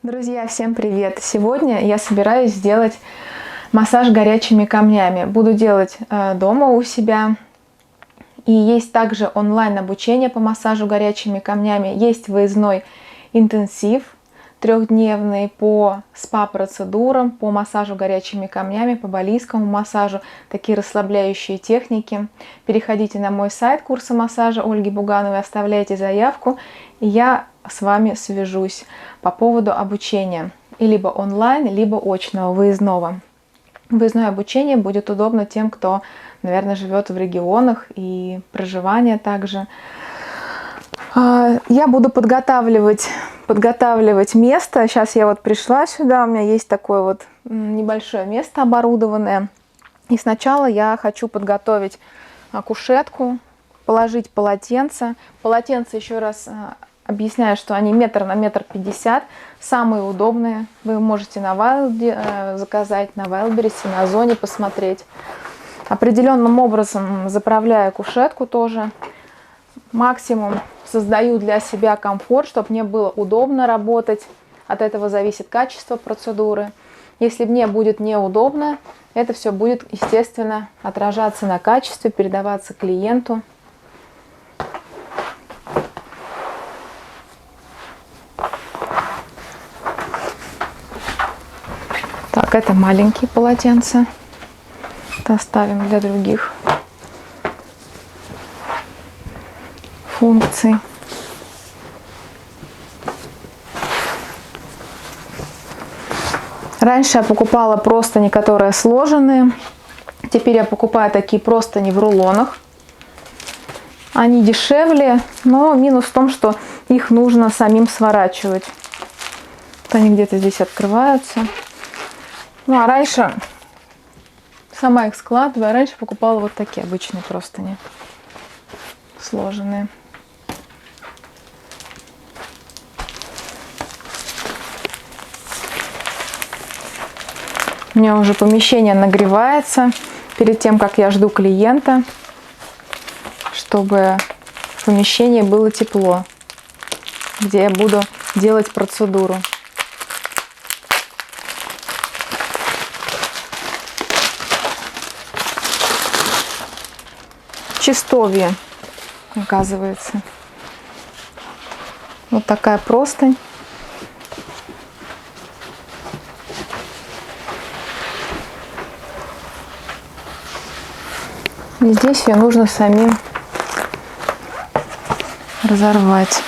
Друзья, всем привет! Сегодня я собираюсь сделать массаж горячими камнями. Буду делать дома у себя. И есть также онлайн обучение по массажу горячими камнями. Есть выездной интенсив трехдневный по СПА-процедурам, по массажу горячими камнями, по балийскому массажу. Такие расслабляющие техники. Переходите на мой сайт курса массажа Ольги Бугановой, оставляйте заявку, и я с вами свяжусь по поводу обучения. И либо онлайн, либо очного, выездного. Выездное обучение будет удобно тем, кто, наверное, живет в регионах, и проживание также. Я буду подготавливать место. Сейчас я вот пришла сюда, у меня есть такое вот небольшое место оборудованное. И сначала я хочу подготовить кушетку, положить полотенце. Полотенце, еще раз объясняю, что они 1 на 1,50 м, самые удобные. Вы можете на Вайлде заказать, на Вайлдберрисе, на Озоне посмотреть. Определенным образом заправляю кушетку тоже. Максимум создаю для себя комфорт, чтобы мне было удобно работать. От этого зависит качество процедуры. Если мне будет неудобно, это все будет, естественно, отражаться на качестве, передаваться клиенту. Так, это маленькие полотенца. Это оставим для других функций. Раньше я покупала простыни, которые сложенные. Теперь я покупаю такие простыни в рулонах. Они дешевле, но минус в том, что их нужно самим сворачивать. Вот они где-то здесь открываются. Ну а раньше сама их складываю. Раньше покупала вот такие обычные простыни, сложенные. У меня уже помещение нагревается перед тем, как я жду клиента, чтобы в помещении было тепло, где я буду делать процедуру. Чистовье, оказывается. Вот такая простынь. И здесь ее нужно самим разорвать.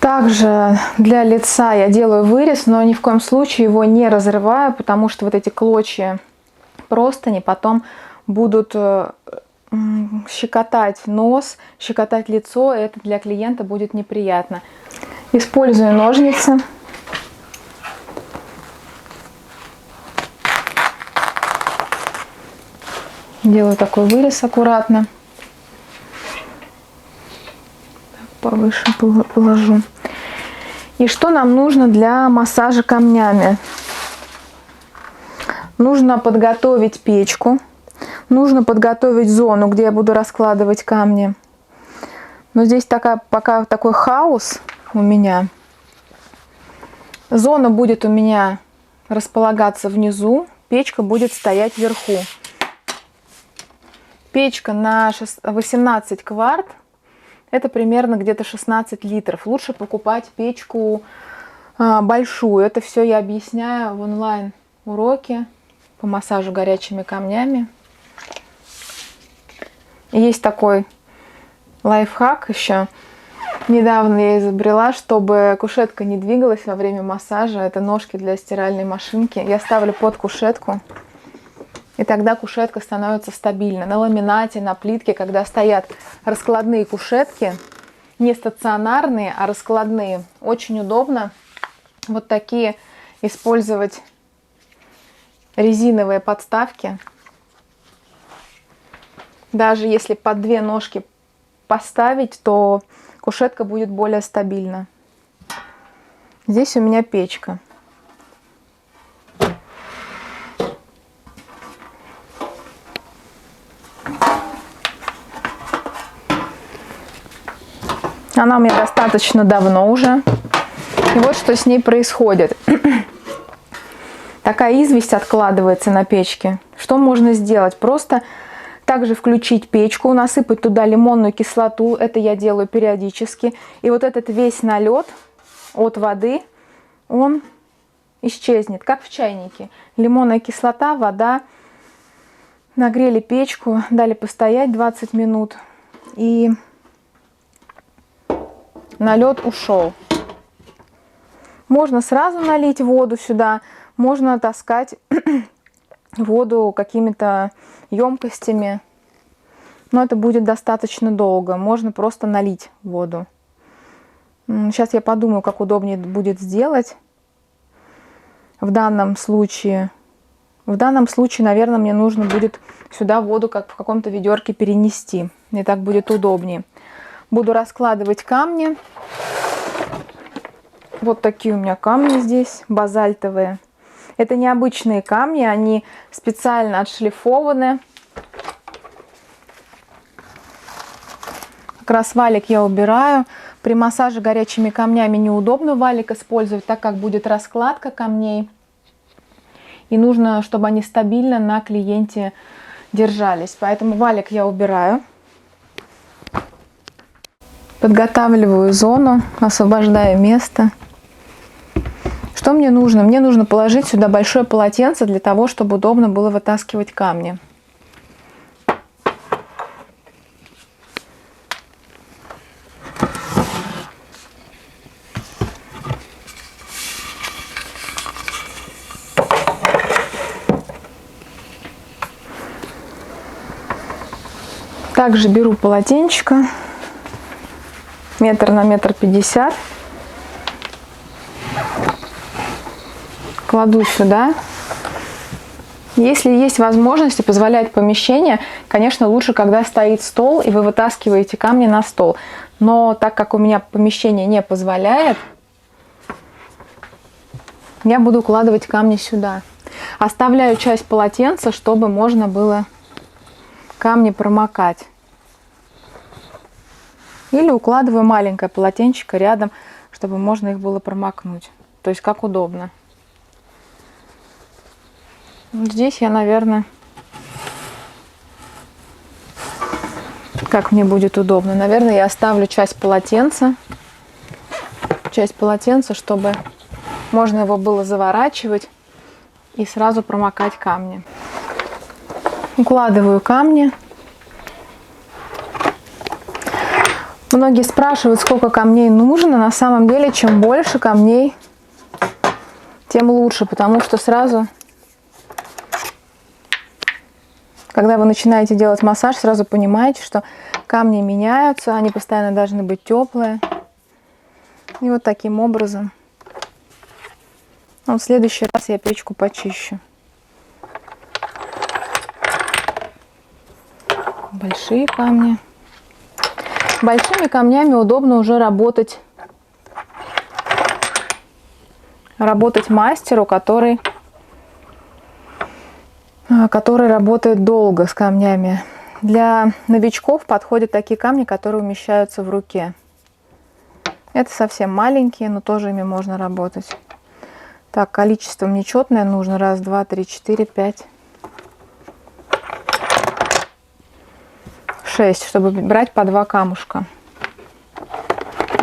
Также для лица я делаю вырез, но ни в коем случае его не разрываю, потому что вот эти клочья простыни потом будут щекотать нос, щекотать лицо, и это для клиента будет неприятно. Использую ножницы. Делаю такой вырез аккуратно. Повыше положу. И что нам нужно для массажа камнями? Нужно подготовить печку. Нужно подготовить зону, где я буду раскладывать камни. Но здесь пока такой хаос у меня. Зона будет у меня располагаться внизу. Печка будет стоять вверху. Печка на 18 кварт. Это примерно где-то 16 литров. Лучше покупать печку большую. Это все я объясняю в онлайн-уроке по массажу горячими камнями. Есть такой лайфхак еще. Недавно я изобрела, чтобы кушетка не двигалась во время массажа. Это ножки для стиральной машинки. Я ставлю под кушетку. И тогда кушетка становится стабильной. На ламинате, на плитке, когда стоят раскладные кушетки, не стационарные, а раскладные, очень удобно вот такие использовать резиновые подставки. Даже если под две ножки поставить, то кушетка будет более стабильна. Здесь у меня печка. Она у меня достаточно давно уже. И вот что с ней происходит. Такая известь откладывается на печке. Что можно сделать? Просто также включить печку, насыпать туда лимонную кислоту. Это я делаю периодически. И вот этот весь налет от воды, он исчезнет, как в чайнике. Лимонная кислота, вода. Нагрели печку, дали постоять 20 минут. И налет ушел. Можно сразу налить воду сюда, можно таскать воду какими-то емкостями, но это будет достаточно долго. Можно просто налить воду. Сейчас я подумаю, как удобнее будет сделать. В данном случае, наверное, мне нужно будет сюда воду как в каком-то ведерке перенести. Мне так будет удобнее. Буду раскладывать камни. Вот такие у меня камни здесь, базальтовые. Это необычные камни, они специально отшлифованы. Как раз валик я убираю. При массаже горячими камнями неудобно валик использовать, так как будет раскладка камней. И нужно, чтобы они стабильно на клиенте держались. Поэтому валик я убираю. Подготавливаю зону, освобождаю место. Что мне нужно? Мне нужно положить сюда большое полотенце для того, чтобы удобно было вытаскивать камни. Также беру полотенчика 1 на 1,50 м. Кладу сюда. Если есть возможность и позволяет помещение, конечно, лучше, когда стоит стол и вы вытаскиваете камни на стол. Но так как у меня помещение не позволяет, я буду укладывать камни сюда. Оставляю часть полотенца, чтобы можно было камни промокать. Или укладываю маленькое полотенчико рядом, чтобы можно их было промокнуть. То есть как удобно. Здесь я, наверное, как мне будет удобно. Наверное, я оставлю часть полотенца, чтобы можно его было заворачивать и сразу промокать камни. Укладываю камни. Многие спрашивают, сколько камней нужно. На самом деле, чем больше камней, тем лучше, потому что сразу, когда вы начинаете делать массаж, сразу понимаете, что камни меняются, они постоянно должны быть теплые. И вот таким образом. В следующий раз я печку почищу. Большие камни. Большими камнями удобно уже работать мастеру, который работает долго с камнями. Для новичков подходят такие камни, которые умещаются в руке. Это совсем маленькие, но тоже ими можно работать. Так, количество нечетное нужно. 1, 2, 3, 4, 5, 6, чтобы брать по 2 камушка.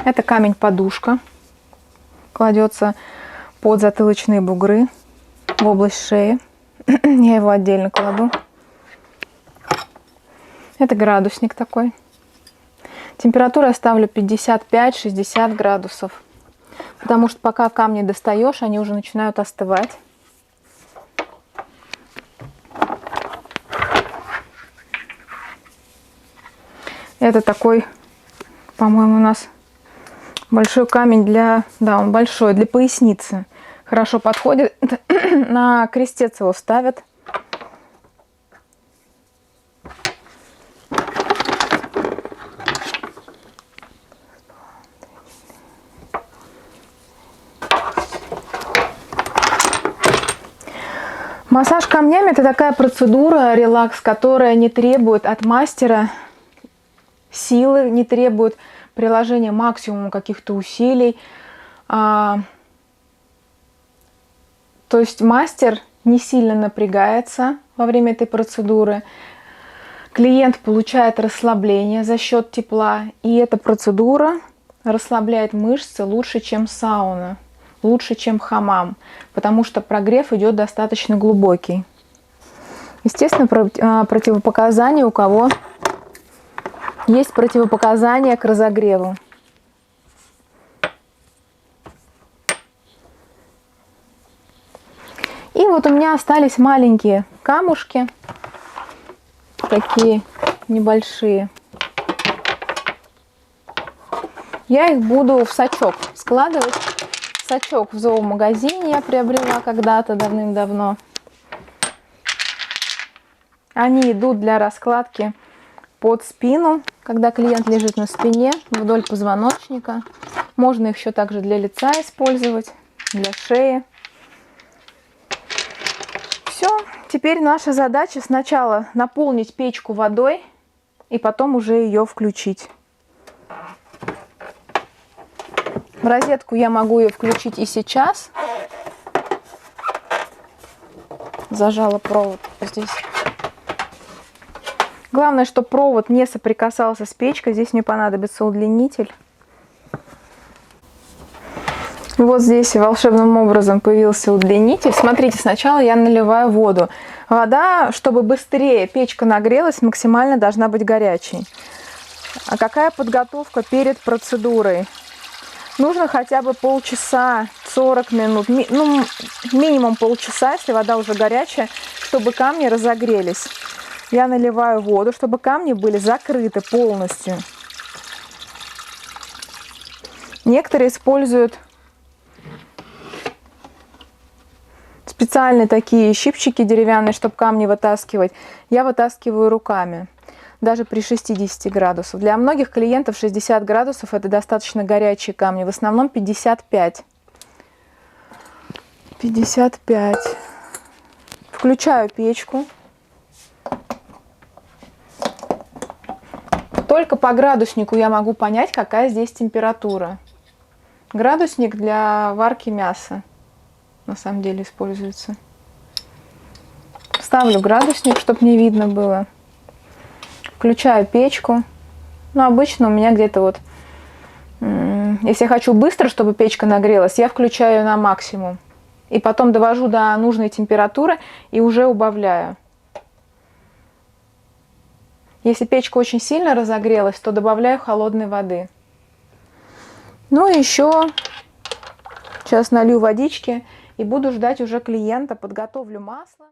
Это камень-подушка. Кладется под затылочные бугры в область шеи. Я его отдельно кладу. Это градусник такой. Температуру я ставлю 55-60 градусов. Потому что пока камни достаешь, они уже начинают остывать. Это такой, по-моему, у нас большой камень для... Да, он большой, для поясницы. Хорошо подходит. На крестец его ставят. Массаж камнями – это такая процедура, релакс, которая не требует от мастера силы, не требует приложения максимума каких-то усилий. То есть мастер не сильно напрягается во время этой процедуры. Клиент получает расслабление за счет тепла. И эта процедура расслабляет мышцы лучше, чем сауна, лучше, чем хамам, потому что прогрев идет достаточно глубокий. Естественно, противопоказания, у кого есть противопоказания к разогреву. И вот у меня остались маленькие камушки, такие небольшие. Я их буду в сачок складывать. Сачок в зоомагазине я приобрела когда-то давным-давно. Они идут для раскладки под спину, когда клиент лежит на спине, вдоль позвоночника. Можно их еще также для лица использовать, для шеи. Все, теперь наша задача сначала наполнить печку водой и потом уже ее включить. В розетку я могу ее включить и сейчас. Зажала провод здесь. Главное, чтобы провод не соприкасался с печкой. Здесь мне понадобится удлинитель. Вот здесь волшебным образом появился удлинитель. Смотрите, сначала я наливаю воду. Вода, чтобы быстрее печка нагрелась, максимально должна быть горячей. А какая подготовка перед процедурой? Нужно хотя бы полчаса, 40 минут, ну, минимум полчаса, если вода уже горячая, чтобы камни разогрелись. Я наливаю воду, чтобы камни были закрыты полностью. Некоторые используют специальные такие щипчики деревянные, чтобы камни вытаскивать. Я вытаскиваю руками. Даже при 60 градусах. Для многих клиентов 60 градусов это достаточно горячие камни. В основном 55. 55. Включаю печку. Только по градуснику я могу понять, какая здесь температура. Градусник для варки мяса на самом деле используется. Ставлю градусник, чтобы не видно было. Включаю печку. Ну, обычно у меня где-то вот, если я хочу быстро, чтобы печка нагрелась, я включаю ее на максимум. И потом довожу до нужной температуры и уже убавляю. Если печка очень сильно разогрелась, то добавляю холодной воды. Ну и еще сейчас налью водички и буду ждать уже клиента. Подготовлю масло.